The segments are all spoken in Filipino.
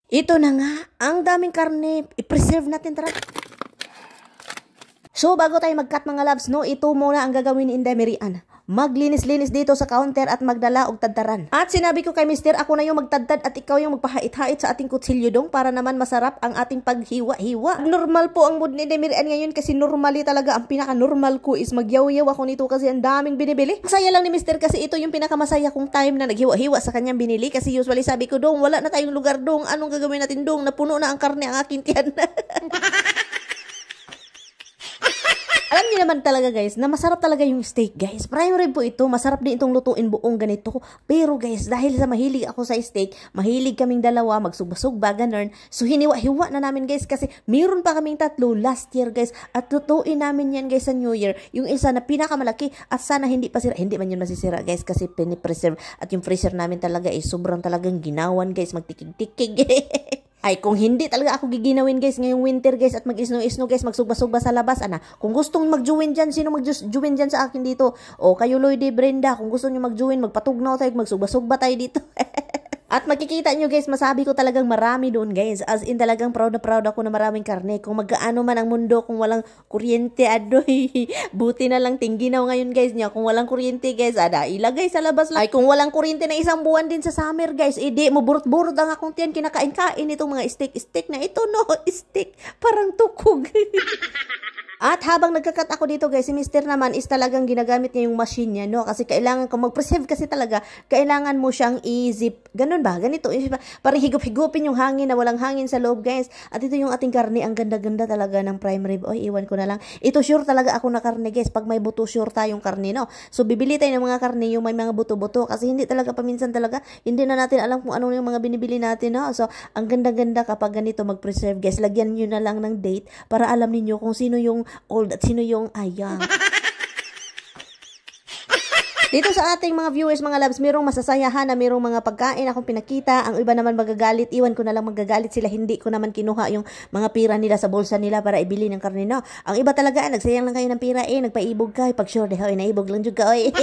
Ito na nga, ang daming karne. I-preserve natin, tara. So, bago tayo mag-cut mga loves, no, ito muna ang gagawin ni Inday Mirian. Maglinis-linis dito sa counter at magdala og tadtaran. At sinabi ko kay Mister, ako na yung magtadtad at ikaw yung magpahait-hait sa ating kutsilyo dong para naman masarap ang ating paghiwa-hiwa. Normal po ang mood ni Inday Mirian ngayon kasi normally talaga ang pinaka-normal ko is magyaw-yaw ako nito kasi ang daming binibili. Masaya lang ni Mister kasi ito yung pinakamasaya kong time na naghiwa-hiwa sa kanyang binili kasi usually sabi ko dong, wala na tayong lugar dong, anong gagawin natin dong, napuno na ang karne ang aking tiyan. Alam niyo naman talaga guys, na masarap talaga yung steak guys. Prime rib po ito, masarap din itong lutuin buong ganito. Pero guys, dahil sa mahilig ako sa steak, mahilig kaming dalawa, magsugba-sugba, ganun. So hiniwa-hiwa na namin guys kasi meron pa kaming tatlo last year guys. At lutuin namin yan guys sa New Year. Yung isa na pinakamalaki at sana hindi pa sira. Hindi man yun masisira guys kasi pinipreserve. At yung freezer namin talaga is sobrang talagang ginawan guys, magtikig-tikig. Ay, kung hindi talaga ako giginawin guys ngayong winter guys at mag-isno-isno guys, magsugba-sugba sa labas, ana. Kung gustong mag-join dyan, sino mag-join dyan sa akin dito? O kayo Lloydie, Brenda, kung gusto nyo mag-join, magpatugnaw tayo, magsugba-sugba tayo dito. At makikita nyo guys, masabi ko talagang marami doon guys. As in talagang proud na ako na maraming karne. Kung magkaano man ang mundo, kung walang kuryente, adoy. Buti na lang tingginaw ngayon guys niya. Kung walang kuryente guys, ada ilagay sa labas lang. Ay kung walang kuryente na isang buwan din sa summer guys, edi mo burot-burot ang akong tiyan. Kinakain-kain itong mga steak na ito, no? Steak, parang tukog. At habang nagkakat ako dito guys, si Mister naman is talagang ginagamit niya yung machine niya, no? Kasi kailangan, kung mag-preserve kasi talaga, kailangan mo siyang i-zip. Ganun ba? Ganito. Parang higup-higupin yung hangin na walang hangin sa loob guys. At ito yung ating karne. Ang ganda-ganda talaga ng prime rib. Oy, iwan ko na lang. Ito sure talaga ako na karne guys. Pag may buto, sure tayong karne, no? So, bibili tayo ng mga karne yung may mga buto-buto. Kasi hindi talaga paminsan talaga, hindi na natin alam kung ano yung mga binibili natin, no? So, ang ganda-ganda kapag ganito mag-preserve guys. Lagyan nyo na lang ng date para alam niyo kung sino yung old at sino yung ayang. Dito sa ating mga viewers, mga loves, mayroong masasayahan na mayroong mga pagkain akong pinakita. Ang iba naman magagalit. Iwan ko na lang magagalit sila. Hindi ko naman kinuha yung mga pira nila sa bulsa nila para ibili ng karne, no? Ang iba talaga, nagsayang lang kayo ng pira, nagpaibog ka. Pag sure, naibog lang juga, oy.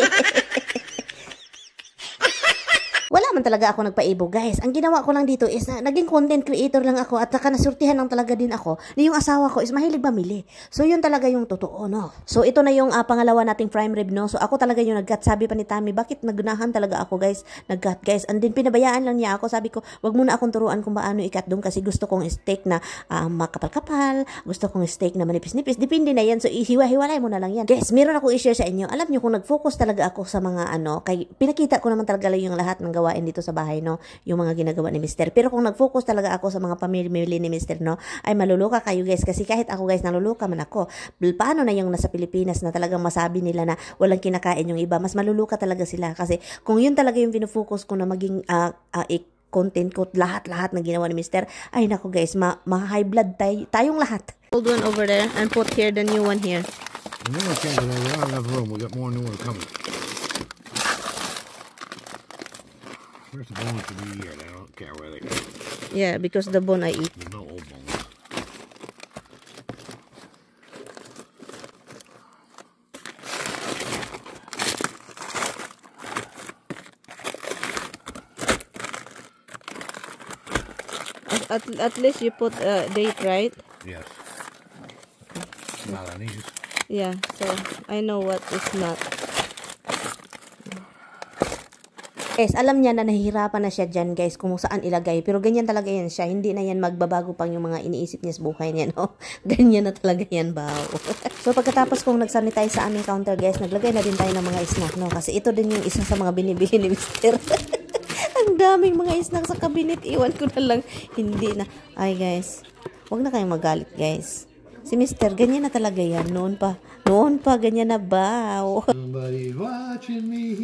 Wala man talaga ako nagpaibog, guys. Ang ginawa ko lang dito is naging content creator lang ako at saka nasurtihan lang talaga din ako na yung asawa ko is mahilig mamili. So, yun talaga yung totoo, no? So, ito na yung pangalawa nating prime rib, no? So, ako talaga yung nag-cut. Sabi pa ni Tammy, bakit nagunahan talaga ako, guys? Nag-cut, guys. And then, pinabayaan lang niya ako. Sabi ko, wag muna akong turuan kung paano i-cut doon kasi gusto kong steak na makapal-kapal. Gusto kong steak na manipis-nipis. Depende na yan. So, hiwa-hiwalay mo na lang yan. Guys, meron ako i-share sa inyo. Alam niyo, kung nag-focus talaga ako sa mga kay pinakita ko naman talaga yung lahat ng gawain dito sa bahay, no? Yung mga ginagawa ni Mister. Pero kung nag-focus talaga ako sa mga pamilya ni Mister, no? Ay maluluka kayo guys kasi kahit ako guys naluluka man ako. Paano na yung nasa Pilipinas na talagang masabi nila na walang kinakain yung iba? Mas maluluka talaga sila kasi kung yun talaga yung pinofocus ko na maging content ko, lahat na ginawa ni Mister, ay nako guys, ma-high blood tayong lahat. Old one over there and put here the new one here. No, we can't. We don't have enough room. We got more new one coming. Where's the bones to be here? I don't care where they go. Yeah, because the bone I eat. There's no old bones. At least you put a date, right? Yes. Balinese. Yeah, so I know what is not. Guys, alam niya na nahihirapan na siya dyan guys kung saan ilagay. Pero ganyan talaga yan siya. Hindi na yan magbabago pang yung mga iniisip niya sa buhay niya, no? Ganyan na talaga yan, bao. So, pagkatapos kong nagsanitize sa aming counter guys, naglagay na din tayo ng mga snack, no? Kasi ito din yung isa sa mga binibili ni Mister. Ang daming mga snack sa cabinet. Iwan ko na lang. Hindi na. Ay guys, huwag na kayong magalit guys. Si Mister, ganyan na talaga yan. Noon pa, ganyan na ba? Somebody's watching me.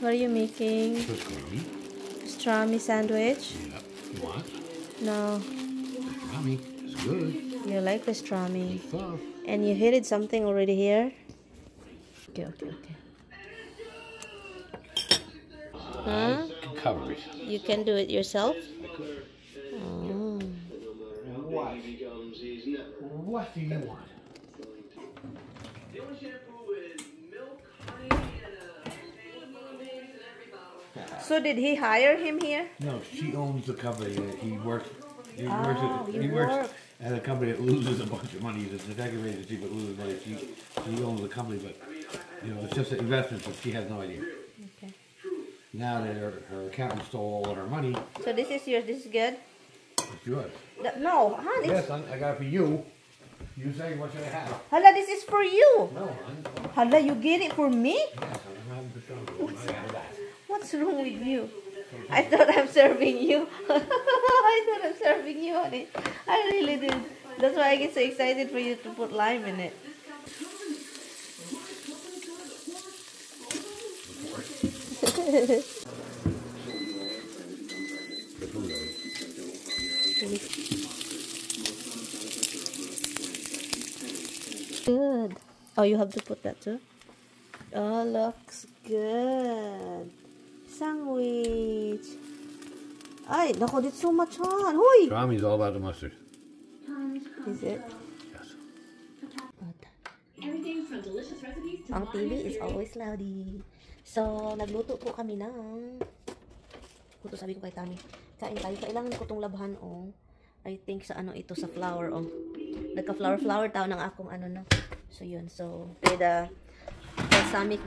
What are you making? Pastrami. Pastrami sandwich? Yeah. You want? No. Pastrami. It's good. You like pastrami. It's tough. And you heated something already here? Okay. Huh? Cover it. You can do it yourself? I could. Oh. What? What do you want? So did he hire him here? No, she owns the company. He works. He he works works. at a company that loses a bunch of money. He's a detective agency, but loses money. She owns the company, but it's just an investment. But she has no idea. Okay. Now that her accountant stole all of her money, So this is yours. This is good. it's yours. No, hon. Yes, son, I got it for you. You say what should I have? Hala, this is for you. No, hon. Hala, you get it for me? Yes, I'm having to show you. I have that. What's wrong with you? I thought I'm serving you. I thought I'm serving you, honey. I really did. That's why I get so excited for you to put lime in it. Good. Oh, you have to put that too? Oh, looks good. Sandwich. Ay, nako, did so much on. Hoy! Tommy's all about the mustard. Is it? Yes. Ang TV is always loudy. So, nagluto po kami ng... Kuto sabi ko kay Tami. Kain tayo. Kailangan ko itong labhan, oh. I think sa ano ito, sa flour, oh. Nagka-flour tao ng akong ano, no. So, yun. So, with the balsamic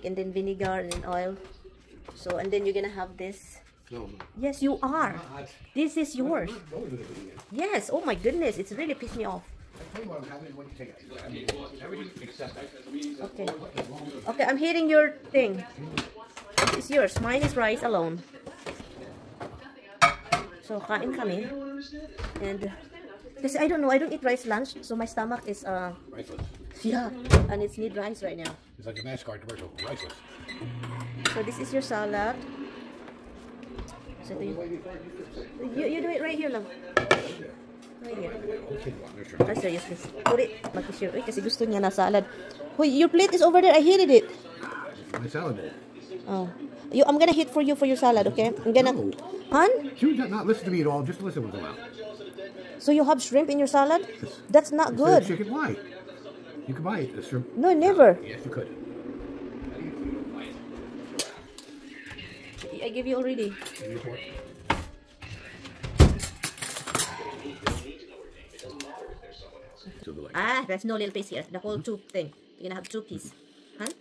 and then vinegar and then oil. So, and then you're gonna have this. No. Yes, you are. This is yours. Yes. Oh my goodness. It's really pissed me off. Okay. Okay, I'm hitting your thing. This is yours. Mine is rice alone. So, kain kami. And, because I don't know, I don't eat rice lunch. So, my stomach is, Riceless. yeah. And it's need rice right now. It's like a NASCAR commercial. Riceless. So, this is your salad. So, you do it right here lang. Right here. Ah, seriously. Put it. Mag-share. Uy, kasi gusto niya na salad. Hoy, your plate is over there. I hated it. My salad bowl. Oh. I'm gonna hit for you for your salad, okay? I'm gonna... No. Hun? She would not listen to me at all. Just listen with them out. So you have shrimp in your salad? That's not good. Chicken, why? You can buy it. The shrimp. No, never. Yes, you could. I give you already. Ah, there's no little piece here. The whole two thing. You're gonna have two pieces. Huh?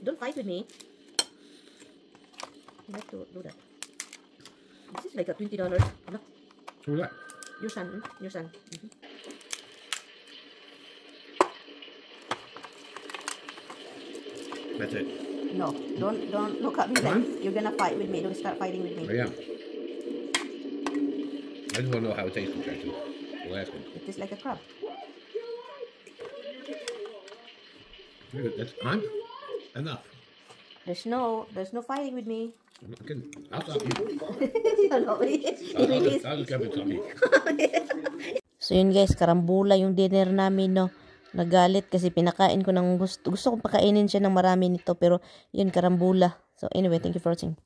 Don't fight with me. You have to do that. This is like a $20. Look. Who's that? Your son. Your son. That's it. No, don't look at me like you're gonna fight with me. Don't start fighting with me. I am. I just want to know how it tastes compared to the last one. It tastes like a crab. That's fine. Enough. There's no fighting with me. I'll stop you. I'll just come and stop you. So yun guys, karambula yung dinner namin, no. Nagalit kasi pinakain ko ng gusto kong pakainin siya ng marami nito, pero yun, karambula. So anyway, thank you for watching.